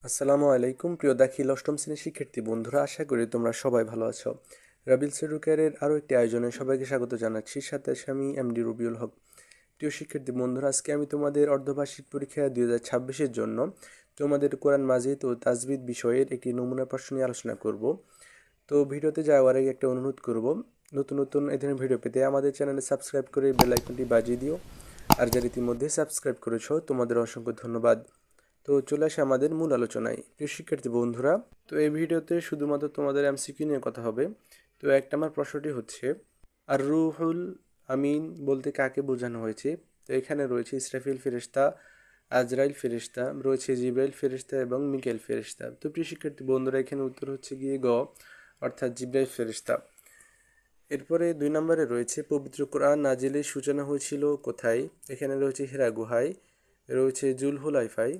আসসালামু আলাইকুম প্রিয় দাখিল অষ্টম শ্রেণীর শিক্ষার্থী বন্ধুরা, আশা করি তোমরা সবাই ভালো আছো। রাবিল সেডুকারের আরও একটি আয়োজনে সবাইকে স্বাগত জানাচ্ছি। সাথে আছে আমি এমডি রবিউল হক। প্রিয় শিক্ষার্থী বন্ধুরা, আজকে আমি তোমাদের অর্ধবার্ষিক পরীক্ষা 2026-এর জন্য তোমাদের কোরআন মাজিদ ও তাজবিদ বিষয়ের একটি নমুনা প্রশ্ন নিয়ে আলোচনা করব। তো ভিডিওতে যাওয়ার আগে একটা অনুরোধ করব, নতুন নতুন এই ধরনের ভিডিও পেতে আমাদের চ্যানেলে সাবস্ক্রাইব করে বেল আইকনটি বাজিয়ে দিও। আর যারা ইতিমধ্যে সাবস্ক্রাইব করেছো তোমাদের অসংখ্য ধন্যবাদ। তো চলে আসে আমাদের মূল আলোচনায়। প্রিয় শিক্ষার্থী বন্ধুরা, তো এই ভিডিওতে শুধুমাত্র তোমাদের এমসিকিউ নিয়ে কথা হবে। তো একটা আমার প্রশ্নটি হচ্ছে, আর রুহুল আমিন বলতে কাকে বোঝানো হয়েছে? তো এখানে রয়েছে ইসরাফিল ফেরেশতা, আজরাইল ফেরেশতা, রয়েছে জিব্রাইল ফেরেশতা এবং মিকাইল ফেরেশতা। তো প্রিয় শিক্ষার্থী বন্ধুরা, এখানে উত্তর হচ্ছে গিয়ে গ, অর্থাৎ জিব্রাইল ফেরেশতা। এরপরে 2 নম্বরে রয়েছে পবিত্র কোরআন নাজিলের সূচনা হয়েছিল কোথায়? এখানে রয়েছে হিরা গুহায়, রয়েছে জুলহুলাইফায়,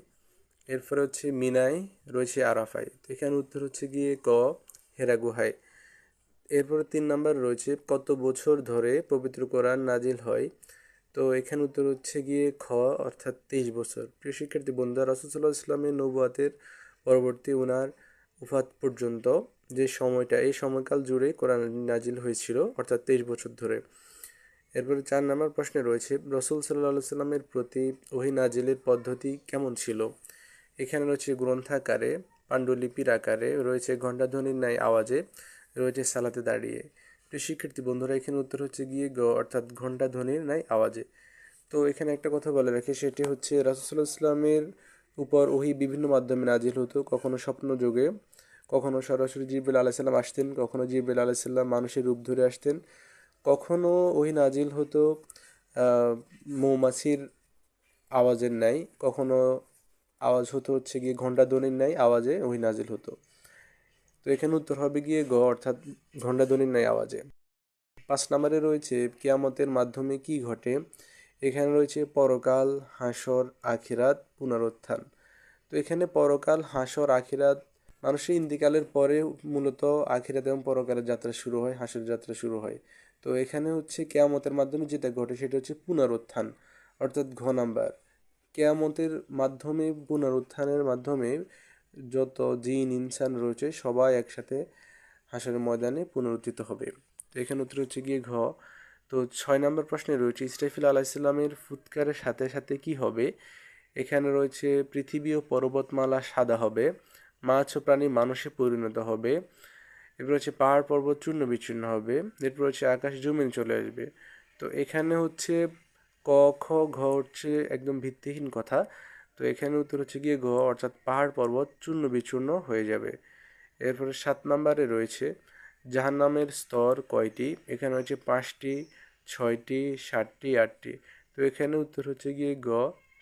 এরপরে হচ্ছে মিনায়, রয়েছে আরাফায়। তো এখানে উত্তর হচ্ছে গিয়ে ক, হেরা গুহায়। এরপরে 3 নাম্বার রয়েছে কত বছর ধরে পবিত্র কোরআন নাজিল হয়? তো এখানে উত্তর হচ্ছে গিয়ে খ, অর্থাৎ 23 বছর। প্রিয় শিক্ষার্থী বন্ধুরা, রাসূলুল্লাহ ইসলামের নবুয়াতের পরবর্তী উনার উফাত পর্যন্ত যে সময়টা, এই সময়কাল জুড়ে কোরআন নাজিল হয়েছিল, অর্থাৎ 23 বছর ধরে। এরপরে 4 নম্বর প্রশ্নে রয়েছে রাসূল সাল্লাল্লাহু সাল্লামের প্রতি ওহী নাজিলের পদ্ধতি কেমন ছিল? এখানে রয়েছে গ্রন্থাকারে, পাণ্ডুলিপির আকারে, রয়েছে ঘণ্টাধ্বনির ন্যায় আওয়াজে, রয়েছে সালাতে দাঁড়িয়ে। তো শিক্ষার্থী বন্ধুরা, এখানে উত্তর হচ্ছে গিয়ে গ, অর্থাৎ ঘণ্টাধ্বনির ন্যায় আওয়াজে। তো এখানে একটা কথা বলে রাখি, সেটি হচ্ছে রাসূলুল্লাহ ইসলামের উপর ওহী বিভিন্ন মাধ্যমে নাজিল হতো। কখনো স্বপ্ন যোগে, কখনো সরাসরি জিবরিল আলাইহিস সালাম আসতেন, কখনো জিবরিল আলাইহিস সালাম মানুষের রূপ ধরে আসতেন, কখনো ওহী নাজিল হতো মৌমাছির আওয়াজের ন্যায়, কখনো আওয়াজ হতো হচ্ছে গিয়ে ঘণ্টাধ্বনির ন্যায় আওয়াজে ওহী নাজিল হতো। তো এখানে উত্তর হবে গিয়ে গ, অর্থাৎ ঘণ্টাধ্বনির ন্যায় আওয়াজে। 5 নম্বরে রয়েছে কিয়ামতের মাধ্যমে কি ঘটে? এখানে রয়েছে পরকাল, হাসর, আখিরাত, পুনরুত্থান। তো এখানে পরকাল, হাসর, আখিরাত, মানুষের ইন্তিকালের পরে মূলত আখিরাত এবং পরকালের যাত্রা শুরু হয়, হাসর যাত্রা শুরু হয়। তো এখানে হচ্ছে কেয়ামতের মাধ্যমে যেটা ঘটে সেটা হচ্ছে পুনরুত্থান, অর্থাৎ ঘ নাম্বার। কেয়ামতের মাধ্যমে, পুনরুত্থানের মাধ্যমে যত জিন ইনসান রয়েছে সবাই একসাথে হাসরের ময়দানে পুনরুত্থিত হবে। তো এখানে উত্তর হচ্ছে গিয়ে ঘ। তো 6 নম্বর প্রশ্নে রয়েছে ইসরাফিল আলাইহিসসালামের ফুৎকারের সাথে সাথে কি হবে? এখানে রয়েছে পৃথিবী ও পর্বতমালা সাদা হবে, মাছ ও প্রাণী মানুষে পরিণত হবে, এরপর হচ্ছে পাহাড় পর্বত চূর্ণ বিচূর্ণ হবে, এরপর হচ্ছে আকাশ জমিন চলে আসবে। তো এখানে হচ্ছে ক, খ, ঘ হচ্ছে একদম ভিত্তিহীন কথা। তো এখানে উত্তর হচ্ছে গিয়ে ঘ, অর্থাৎ পাহাড় পর্বত চূর্ণ বিচূর্ণ হয়ে যাবে। এরপরে 7 নম্বরে রয়েছে জাহান্নামের স্তর কয়টি? এখানে হচ্ছে 5টি, 6টি, 7টি, 8টি। তো এখানে উত্তর হচ্ছে গিয়ে গ,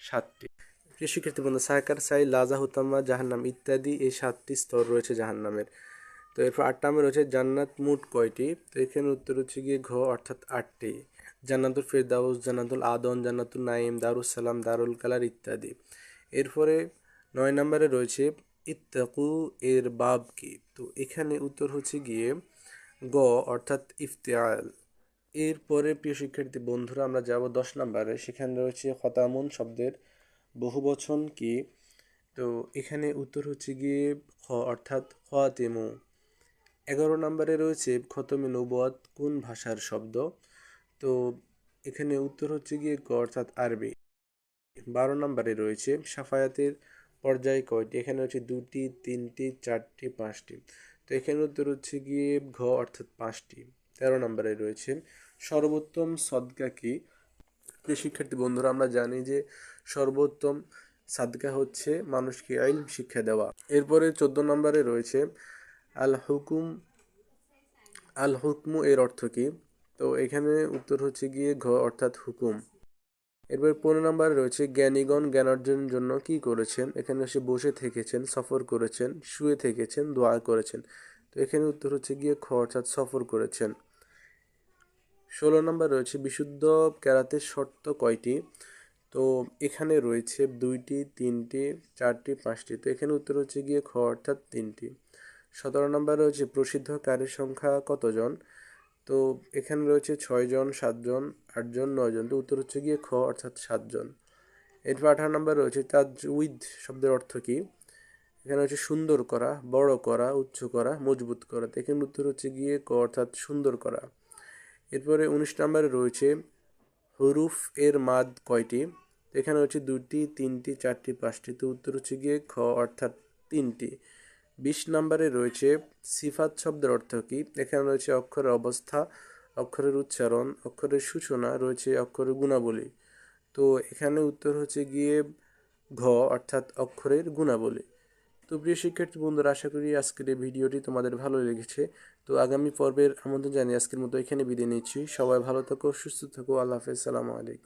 7টি। প্রিয় শিক্ষার্থী বন্ধু, সাকার, সাই, লাজা, হুতামা, জাহান্নাম ইত্যাদি, এই 7টি স্তর রয়েছে জাহান্নামের। তো এরপর 8 নম্বরে রয়েছে জান্নাত মোট কয়টি? তো এখানে উত্তর হচ্ছে গিয়ে ঘ, অর্থাৎ 8টি। জান্নাতুল ফেরদাউস, জান্নাতুল আদন, জান্নাতুল নাইম, দারুস সালাম, দারুল কালার ইত্যাদি। এরপরে 9 নম্বরে রয়েছে ইত্তাকু, এর বাব কি? তো এখানে উত্তর হচ্ছে গিয়ে গ, অর্থাৎ ইফতিআল। এরপরে প্রিয় শিক্ষার্থী বন্ধুরা, আমরা যাব 10 নম্বরে। সেখানে রয়েছে খতামুন শব্দের বহুবচন কি? তো এখানে উত্তর হচ্ছে গিয়ে খ, অর্থাৎ খাতিমু। 11 নম্বরে রয়েছে খতমে নবুয়াত কোন ভাষার শব্দ? তো এখানে উত্তর হচ্ছে গিয়ে ক, অর্থাৎ আরবি। 12 নম্বরে রয়েছে সাফায়াতের পর্যায় কয়টি? এখানে হচ্ছে 2টি, 3টি, 4টি, 5টি। তো এখানে উত্তর হচ্ছে গিয়ে ঘ, অর্থাৎ 5টি। 13 নম্বরে রয়েছে সর্বোত্তম সদকা কি? প্রিয় শিক্ষার্থী বন্ধুরা, আমরা জানি যে সর্বোত্তম সাদকা হচ্ছে মানুষকে ইলম শিক্ষা দেওয়া। এরপরে 14 নম্বরে রয়েছে আল হুকুম, আল হুকমু এর অর্থ কি? তো এখানে উত্তর হচ্ছে গিয়ে ঘ, অর্থাৎ হুকুম। এরপর 15 নম্বরে রয়েছে জ্ঞানীগণ জ্ঞান অর্জনের জন্য কি করেছেন? এখানে সে বসে থেকেছেন, সফর করেছেন, শুয়ে থেকেছেন, দোয়া করেছেন। তো এখানে উত্তর হচ্ছে গিয়ে খ, অর্থাৎ সফর করেছেন। 16 নম্বর রয়েছে বিশুদ্ধ কেরাতের শর্ত কয়টি? তো এখানে রয়েছে 2টি, 3টি, 4টি, 5টি। তো এখানে উত্তর হচ্ছে গিয়ে খ, অর্থাৎ 3টি। 17 নম্বর রয়েছে প্রসিদ্ধ কারীর সংখ্যা কতজন? তো এখানে রয়েছে 6 জন, 7 জন, 8 জন, 9 জন। তো উত্তর হচ্ছে গিয়ে খ, অর্থাৎ 7 জন। এরপর 18 নম্বর রয়েছে তাজউইদ শব্দের অর্থ কি? এখানে হচ্ছে সুন্দর করা, বড় করা, উচ্চ করা, মজবুত করা। তো এখানে উত্তর হচ্ছে গিয়ে ক অর্থাৎ সুন্দর করা। এরপরে 19 নম্বরে রয়েছে হরুফ এর মাদ কয়টি? তো এখানে হচ্ছে 2টি, 3টি, 4টি, 5টি। তো উত্তর হচ্ছে গিয়ে খ অর্থাৎ 3টি। 20 নম্বরে রয়েছে সিফাত শব্দের অর্থ কী? এখানে রয়েছে অক্ষরের অবস্থা, অক্ষরের উচ্চারণ, অক্ষরের সূচনা, রয়েছে অক্ষরের গুণাবলী। তো এখানে উত্তর হচ্ছে গিয়ে ঘ অর্থাৎ অক্ষরের গুণাবলী। তো প্রিয় শিক্ষার্থী বন্ধুরা, আশা করি আজকের এই ভিডিওটি তোমাদের ভালো লেগেছে। তো আগামী পর্বের আমন্ত্রণ জানিয়ে আজকের মতো এখানে বিদায় নিচ্ছি। সবাই ভালো থাকো, সুস্থ থাকো। আল্লাহ হাফেজ, সালামু আলাইকুম।